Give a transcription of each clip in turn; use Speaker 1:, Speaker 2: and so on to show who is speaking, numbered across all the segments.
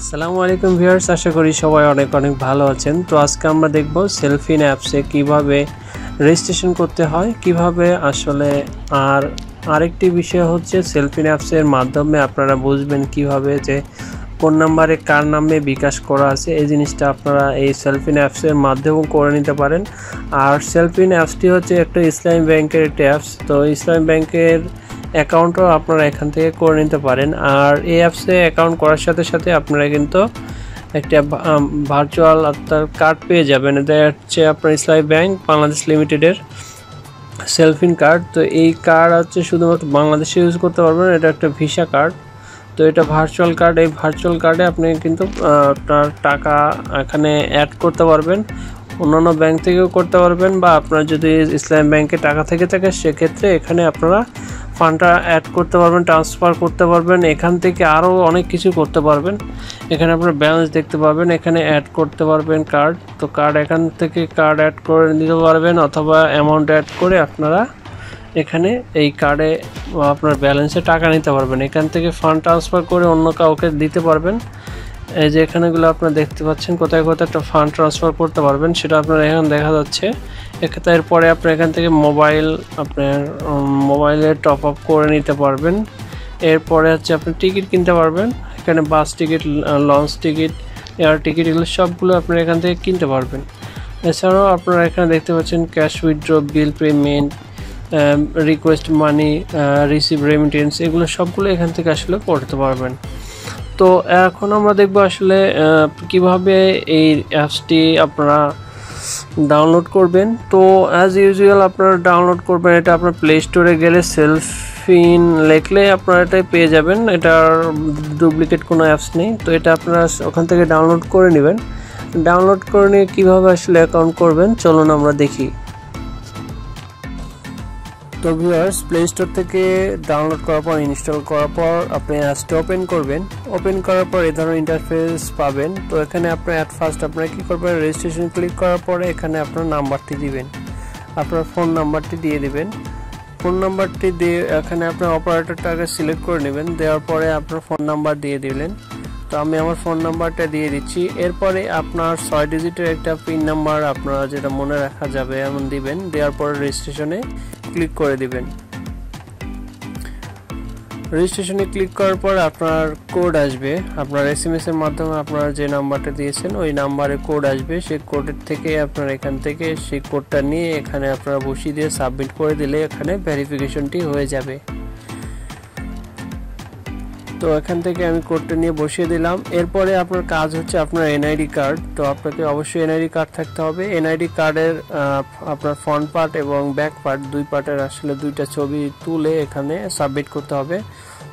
Speaker 1: আসসালামু আলাইকুম ভিউয়ার্স, আশা করি সবাই অনেক ভালো আছেন। তো আজকে আমরা দেখব সেলফিন অ্যাপসে কিভাবে রেজিস্ট্রেশন করতে হয়, কিভাবে আসলে আরেকটি বিষয় হচ্ছে সেলফিন অ্যাপসের মাধ্যমে আপনারা বুঝবেন কিভাবে যে কোন নাম্বারে কার নামে বিকাশ করা আছে। এই জিনিসটা আপনারা এই সেলফিন অ্যাপসের মাধ্যমেও করে নিতে পারেন। আর সেলফিন অ্যাপসটি হচ্ছে একটা ইসলামী ব্যাংকের একটি অ্যাপস। তো ইসলামী ব্যাংকের অ্যাকাউন্টও আপনারা এখান থেকে করে নিতে পারেন। আর এই অ্যাপসে অ্যাকাউন্ট করার সাথে সাথে আপনারা কিন্তু একটা ভার্চুয়াল আপনার কার্ড পেয়ে যাবেন। এটা হচ্ছে আপনার ইসলামী ব্যাংক বাংলাদেশ লিমিটেডের সেলফিন কার্ড। তো এই কার্ড হচ্ছে শুধুমাত্র বাংলাদেশে ইউজ করতে পারবেন। এটা একটা ভিসা কার্ড। তো এটা ভার্চুয়াল কার্ড। এই ভার্চুয়াল কার্ডে আপনি কিন্তু আপনার টাকা এখানে অ্যাড করতে পারবেন। অন্যান্য ব্যাংক থেকেও করতে পারবেন, বা আপনার যদি ইসলামী ব্যাংকে টাকা থেকে থাকে সেক্ষেত্রে এখানে আপনারা ফান্ডটা অ্যাড করতে পারবেন, ট্রান্সফার করতে পারবেন। এখান থেকে আরও অনেক কিছু করতে পারবেন। এখানে আপনার ব্যালেন্স দেখতে পাবেন, এখানে অ্যাড করতে পারবেন কার্ড। তো কার্ড এখান থেকে কার্ড অ্যাড করে নিতে পারবেন, অথবা অ্যামাউন্ট অ্যাড করে আপনারা এখানে এই কার্ডে আপনার ব্যালেন্সে টাকা নিতে পারবেন। এখান থেকে ফান্ড ট্রান্সফার করে অন্য কাউকে দিতে পারবেন। এই যে এখানেগুলো আপনারা দেখতে পাচ্ছেন, কোথায় কোথায় একটা ফান্ড ট্রান্সফার করতে পারবেন সেটা আপনার এখানে দেখা যাচ্ছে। এরপরে আপনি এখান থেকে মোবাইলে টপ আপ করে নিতে পারবেন। এরপরে হচ্ছে আপনি টিকিট কিনতে পারবেন। এখানে বাস ticket, launch ticket, air ticket, এগুলো সবগুলো আপনারা এখান থেকে কিনতে পারবেন। এছাড়াও আপনারা এখানে দেখতে পাচ্ছেন cash withdraw, bill payment, request money, receive remittance, এগুলো সবগুলো এখান থেকে আসলে করতে পারবেন। তো এখন আমরা দেখব আসলে কিভাবে এই অ্যাপসটি আপনারা ডাউনলোড করবেন। তো অ্যাজ ইউজুয়াল আপনারা ডাউনলোড করবেন, এটা আপনার প্লে স্টোরে গেলে সেলফিন লিখলে আপনারা এটাই পেয়ে যাবেন। এটার ডুপ্লিকেট কোনো অ্যাপস নেই। তো এটা আপনারা ওখান থেকে ডাউনলোড করে নেবেন। ডাউনলোড করে নিয়ে কীভাবে আসলে অ্যাকাউন্ট করবেন চলুন আমরা দেখি। তো ভিউয়ার্স, প্লে স্টোর থেকে ডাউনলোড করার পর, ইনস্টল করার পর আপনি অ্যাপসটি ওপেন করবেন। ওপেন করার পর এই ধরনের ইন্টারফেস পাবেন। তো এখানে আপনার ফার্স্ট আপনারা কী করবেন, রেজিস্ট্রেশন ক্লিক করার পরে এখানে আপনার নাম্বারটি দিবেন, আপনার ফোন নাম্বারটি দিয়ে দিবেন। ফোন নাম্বারটি দিয়ে এখানে আপনার অপারেটরটাকে সিলেক্ট করে নেবেন। দেওয়ার পরে আপনার ফোন নাম্বার দিয়ে দিলেন। তো আমি আমার ফোন নাম্বারটা দিয়ে দিচ্ছি। এরপরে আপনার 6 ডিজিটের একটা পিন নাম্বার আপনারা যেটা মনে রাখা যাবে এমন দিবেন। দেওয়ার পরে রেজিস্ট্রেশনে ক্লিক করে দিবেন। রেজিস্ট্রেশনে ক্লিক করার পর আপনার কোড আসবে। আপনার SMS এর মাধ্যমে আপনারা যে নাম্বারটা দিয়েছেন ওই নাম্বারে কোড আসবে। সেই কোডের থেকে আপনারা এখান থেকে সেই কোডটা নিয়ে এখানে আপনারা বসিয়ে দিয়ে সাবমিট করে দিলে এখানে ভেরিফিকেশনটি হয়ে যাবে। তো এখান থেকে আমি কোডটা নিয়ে বসিয়ে দিলাম। এরপরে আপনার কাজ হচ্ছে আপনার NID কার্ড। তো আপনাকে অবশ্যই NID কার্ড থাকতে হবে। NID কার্ডের আপনার ফ্রন্ট পার্ট এবং ব্যাক পার্ট, দুই পার্টের আসলে দুইটা ছবি তুলে এখানে সাবমিট করতে হবে।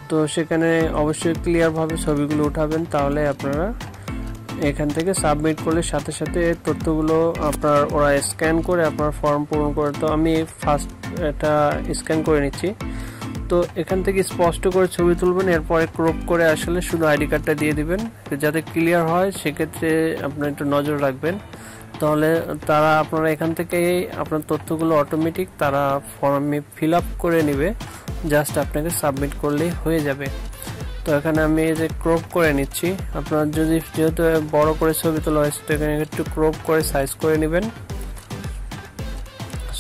Speaker 1: তো সেখানে অবশ্যই ক্লিয়ারভাবে ছবিগুলো উঠাবেন, তাহলে আপনারা এখান থেকে সাবমিট করলে সাথে সাথে তথ্যগুলো আপনার ওরা স্ক্যান করে আপনার ফর্ম পূরণ করে। তো আমি ফার্স্ট এটা স্ক্যান করে নিচ্ছি। তো এখান থেকে স্পষ্ট করে ছবি তুলবেন। এরপরে ক্রপ করে আসলে শুধু ID কার্ডটা দিয়ে দিবেন যাতে ক্লিয়ার হয়। সেক্ষেত্রে আপনার একটু নজর রাখবেন, তাহলে আপনারা এখান থেকে আপনার তথ্যগুলো অটোমেটিক তারা ফর্মে ফিল আপ করে নেবে। জাস্ট আপনাকে সাবমিট করলেই হয়ে যাবে। তো এখানে আমি এই যে ক্রপ করে নিচ্ছি। আপনার যেহেতু বড় করে ছবি তোলা হয়েছে তো এখানে একটু ক্রপ করে সাইজ করে নেবেন।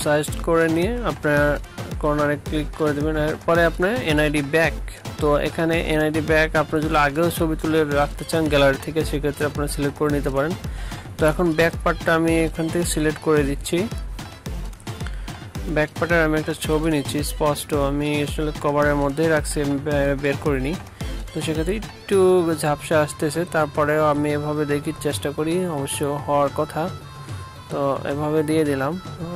Speaker 1: সাইজ করে নিয়ে আপনার কর্নারে ক্লিক করে দেবেন। এরপরে আপনার NID ব্যাক। তো এখানে NID ব্যাক আপনার যদি আগেও ছবি তুলে রাখতে চান গ্যালারি থেকে সেক্ষেত্রে আপনারা সিলেক্ট করে নিতে পারেন। তো এখন ব্যাক পার্টটা আমি এখান থেকে সিলেক্ট করে দিচ্ছি। ব্যাক পার্টের আমি একটা ছবি নিচ্ছি স্পষ্ট। আমি আসলে কভারের মধ্যেই রাখছি, আমি বের করিনি। তো সেক্ষেত্রে একটু ঝাপসা আসতেছে, তারপরেও আমি এভাবে দেখি চেষ্টা করি, অবশ্য হওয়ার কথা। তো এভাবে দিয়ে দিলাম।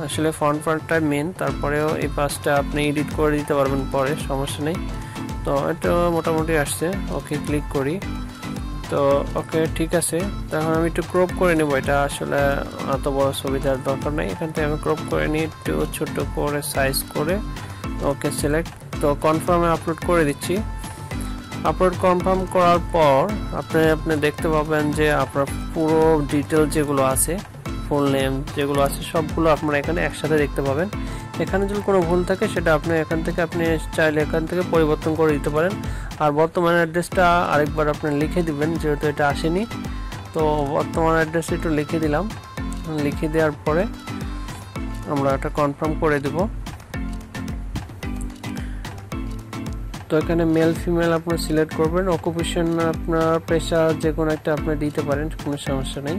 Speaker 1: আসলে ফ্রন্ট পার্টটা মেন, তারপরেও এই পাশটা আপনি এডিট করে দিতে পারবেন পরে, সমস্যা নেই। তো এটা মোটামুটি আসছে। ওকে ক্লিক করি। তো ওকে ঠিক আছে। তখন আমি একটু ক্রপ করে নেব। এটা আসলে এত বড় ছবি দেওয়ার দরকার নেই। এখান থেকে আমি ক্রপ করে নিয়ে একটু ছোট করে সাইজ করে ওকে সিলেক্ট। তো কনফার্মে আপলোড করে দিচ্ছি। আপলোড কনফার্ম করার পর আপনি দেখতে পাবেন যে আপনার পুরো ডিটেল যেগুলো আছে, ফুল নেম যেগুলো আছে সবগুলো আপনারা এখানে একসাথে দেখতে পাবেন। এখানে যদি কোনো ভুল থাকে সেটা আপনি এখান থেকে পরিবর্তন করে দিতে পারেন। আর বর্তমান অ্যাড্রেসটা আরেকবার আপনি লিখে দিবেন, যেহেতু এটা আসেনি। তো বর্তমান অ্যাড্রেস একটু লিখে দিলাম। লিখে দেওয়ার পরে আমরা এটা কনফার্ম করে দেব। তো এখানে মেল ফিমেল আপনি সিলেক্ট করবেন। অকুপেশন আপনার পেশা যে কোনো একটা আপনি দিতে পারেন, কোনো সমস্যা নেই।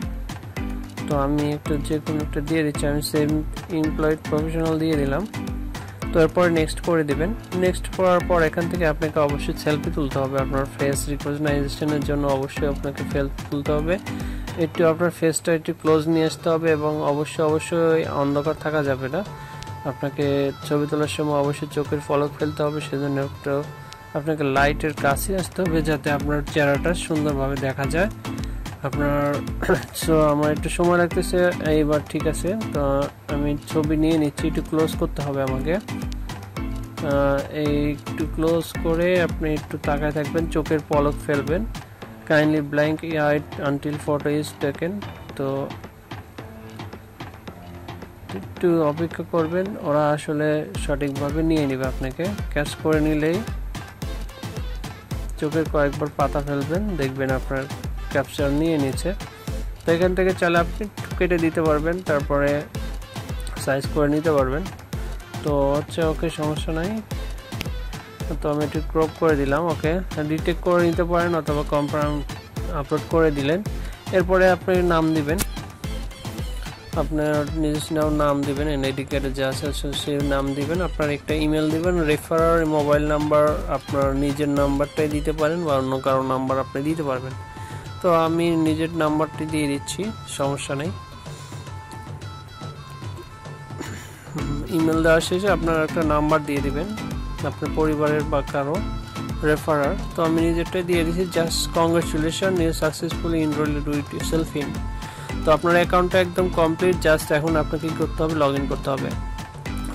Speaker 1: তো আমি যে কোনো একটা দিয়ে দিচ্ছি, আমি সেম এমপ্লয়েড প্রফেশনাল দিয়ে দিলাম। তো এরপর নেক্সট করে দিবেন। নেক্সট করার পর এখান থেকে আপনাকে অবশ্যই সেলফি তুলতে হবে। আপনার ফেস রিকগনাইজেশনের জন্য অবশ্যই আপনাকে সেলফি তুলতে হবে। একটু আপনার ফেসটা একটু ক্লোজ নিয়ে আসতে হবে এবং অবশ্যই অন্ধকার থাকা যাবে না। আপনাকে ছবি তোলার সময় অবশ্যই চোখের পলক ফেলতে হবে, সেজন্য একটু আপনাকে লাইটের কাছে আসতে হবে যাতে আপনার চেহারাটা সুন্দরভাবে দেখা যায় আপনার। সো আমার একটু সময় লাগতেছে, এইবার ঠিক আছে। তো আমি ছবি নিয়ে নিচ্ছি, একটু ক্লোজ করতে হবে আমাকে। এই একটু ক্লোজ করে আপনি একটু তাকায় থাকবেন, চোখের পলক ফেলবেন। Kindly blank eight until photo is taken. তো একটু অপেক্ষা করবেন, ওরা আসলে সঠিকভাবে নিয়ে নেবে। আপনাকে ক্যাচ করে নিলেই চোখের কয়েকবার পাতা ফেলবেন, দেখবেন আপনার ক্যাপচার নিয়ে নিচ্ছে। তো এখান থেকে চাইলে আপনি কেটে দিতে পারবেন, তারপরে সাইজ করে নিতে পারবেন। তো হচ্ছে ওকে, সমস্যা নাই। তো আমি একটু ক্রপ করে দিলাম। ওকে, ডিটেক্ট করে নিতে পারেন অথবা কনফার্ম আপলোড করে দিলেন। এরপরে আপনি নাম দিবেন, আপনার নিজস্ব নাম দিবেন, এনআইডি কার্ডে যা আছে সেই নাম দিবেন। আপনার একটা ইমেল দিবেন, রেফারার মোবাইল নাম্বার আপনার নিজের নাম্বারটাই দিতে পারেন বা অন্য কারো নাম্বার আপনি দিতে পারবেন। তো আমি নিজের নাম্বারটি দিয়ে দিচ্ছি, সমস্যা নেই। ইমেল দেওয়া শেষে আপনার একটা নাম্বার দিয়ে দিবেন আপনার পরিবারের বা কারো রেফারার। তো আমি নিজেরটাই দিয়ে দিচ্ছি, just congratulation, you successfully enrolled with Selfin. তো আপনার অ্যাকাউন্টটা একদম কমপ্লিট। জাস্ট এখন আপনাকে কী করতে হবে, লগ ইন করতে হবে।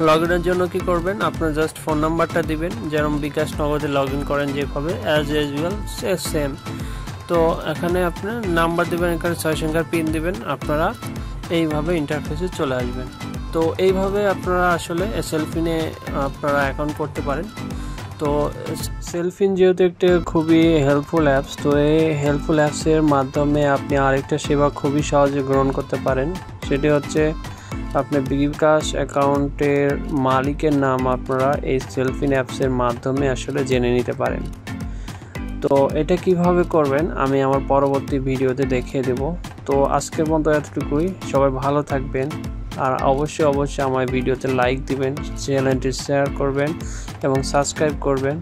Speaker 1: লগ ইনের জন্য কী করবেন, আপনার জাস্ট ফোন নাম্বারটা দিবেন, যেরকম বিকাশ নগদে লগ ইন করেন যেভাবে, অ্যাজ ইউজুয়াল সেম। তো এখানে আপনার নাম্বার দেবেন, এখানে 6 সংখ্যার পিন দিবেন। আপনারা এইভাবে ইন্টারফেসে চলে আসবেন। তো এইভাবে আপনারা আসলে সেলফিনে আপনারা অ্যাকাউন্ট করতে পারেন। তো সেলফিন যেহেতু একটা খুবই হেল্পফুল অ্যাপস, তো এই হেল্পফুল অ্যাপসের মাধ্যমে আপনি আরেকটা সেবা খুবই সহজে গ্রহণ করতে পারেন। সেটি হচ্ছে আপনার বিকাশ অ্যাকাউন্টের মালিকের নাম আপনারা এই সেলফিন অ্যাপসের মাধ্যমে আসলে জেনে নিতে পারেন। তো এটা কিভাবে করবেন আমি আমার পরবর্তী ভিডিওতে দেখিয়ে দেব। তো আজকের মতো এতটুকুই। সবাই ভালো থাকবেন, আর অবশ্যই আমার ভিডিওতে লাইক দিবেন, চ্যানেলটি শেয়ার করবেন এবং সাবস্ক্রাইব করবেন।